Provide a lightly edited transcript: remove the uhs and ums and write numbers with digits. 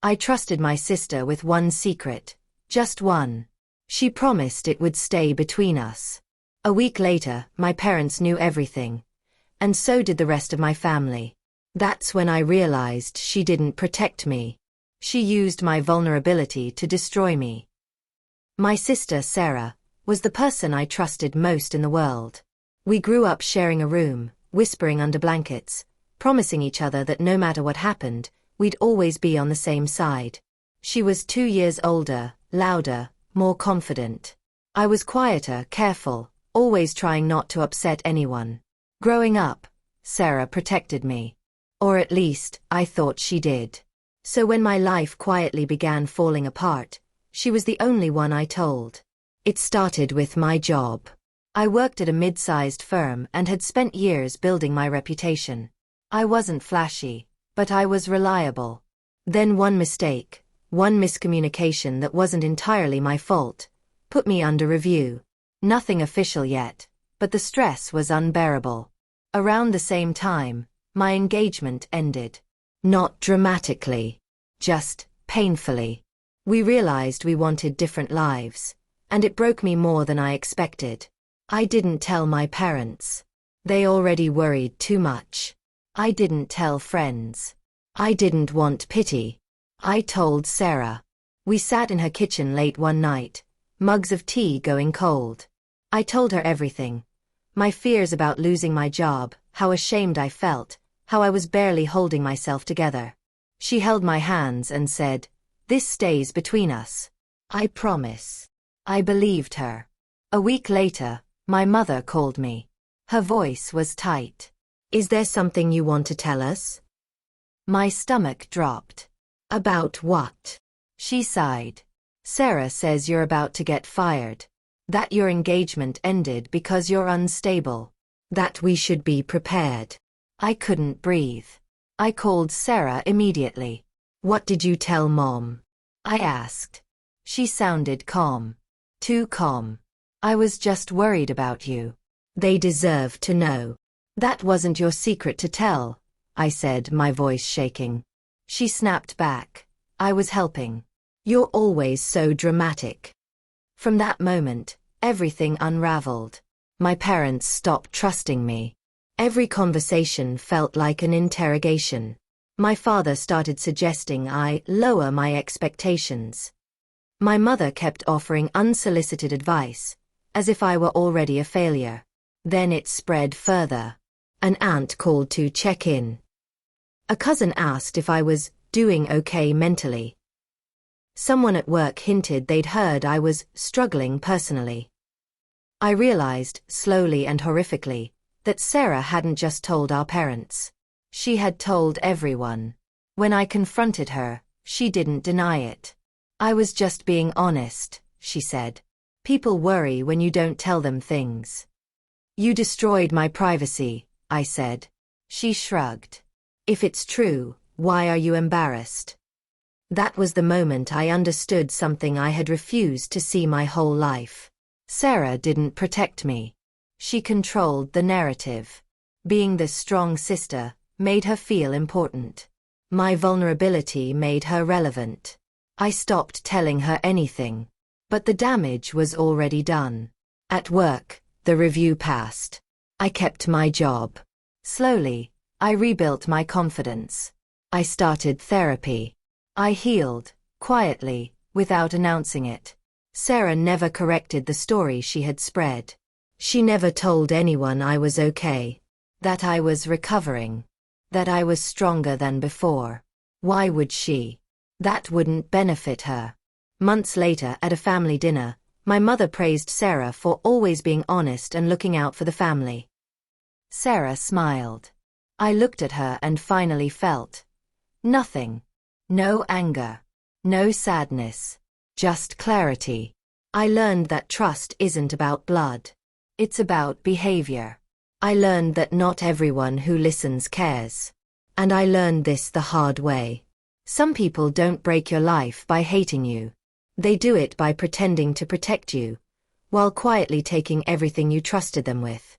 I trusted my sister with one secret. Just one. She promised it would stay between us. A week later, my parents knew everything. And so did the rest of my family. That's when I realized she didn't protect me. She used my vulnerability to destroy me. My sister, Sarah, was the person I trusted most in the world. We grew up sharing a room, whispering under blankets, promising each other that no matter what happened, we'd always be on the same side. She was 2 years older, louder, more confident. I was quieter, careful, always trying not to upset anyone. Growing up, Sarah protected me. Or at least, I thought she did. So when my life quietly began falling apart, she was the only one I told. It started with my job. I worked at a mid-sized firm and had spent years building my reputation. I wasn't flashy, but I was reliable. Then one mistake, one miscommunication that wasn't entirely my fault, put me under review. Nothing official yet, but the stress was unbearable. Around the same time, my engagement ended. Not dramatically. Just painfully. We realized we wanted different lives, and it broke me more than I expected. I didn't tell my parents. They already worried too much. I didn't tell friends. I didn't want pity. I told Sarah. We sat in her kitchen late one night, mugs of tea going cold. I told her everything. My fears about losing my job, how ashamed I felt, how I was barely holding myself together. She held my hands and said, "This stays between us. I promise." I believed her. A week later, my mother called me. Her voice was tight. "Is there something you want to tell us?" My stomach dropped. "About what?" She sighed. "Sarah says you're about to get fired. That your engagement ended because you're unstable. That we should be prepared." I couldn't breathe. I called Sarah immediately. "What did you tell Mom?" I asked. She sounded calm. Too calm. "I was just worried about you. They deserve to know." "That wasn't your secret to tell," I said, my voice shaking. She snapped back. "I was helping. You're always so dramatic." From that moment, everything unraveled. My parents stopped trusting me. Every conversation felt like an interrogation. My father started suggesting I lower my expectations. My mother kept offering unsolicited advice, as if I were already a failure. Then it spread further. An aunt called to check in. A cousin asked if I was doing okay mentally. Someone at work hinted they'd heard I was struggling personally. I realized, slowly and horrifically, that Sarah hadn't just told our parents. She had told everyone. When I confronted her, she didn't deny it. "I was just being honest," she said. "People worry when you don't tell them things." "You destroyed my privacy," I said. She shrugged. "If it's true, why are you embarrassed?" That was the moment I understood something I had refused to see my whole life. Sarah didn't protect me. She controlled the narrative. Being the strong sister made her feel important. My vulnerability made her relevant. I stopped telling her anything. But the damage was already done. At work, the review passed. I kept my job. Slowly, I rebuilt my confidence. I started therapy. I healed, quietly, without announcing it. Sarah never corrected the story she had spread. She never told anyone I was okay. That I was recovering. That I was stronger than before. Why would she? That wouldn't benefit her. Months later, at a family dinner, my mother praised Sarah for always being honest and looking out for the family. Sarah smiled. I looked at her and finally felt nothing. No anger. No sadness. Just clarity. I learned that trust isn't about blood. It's about behavior. I learned that not everyone who listens cares. And I learned this the hard way. Some people don't break your life by hating you. They do it by pretending to protect you, while quietly taking everything you trusted them with.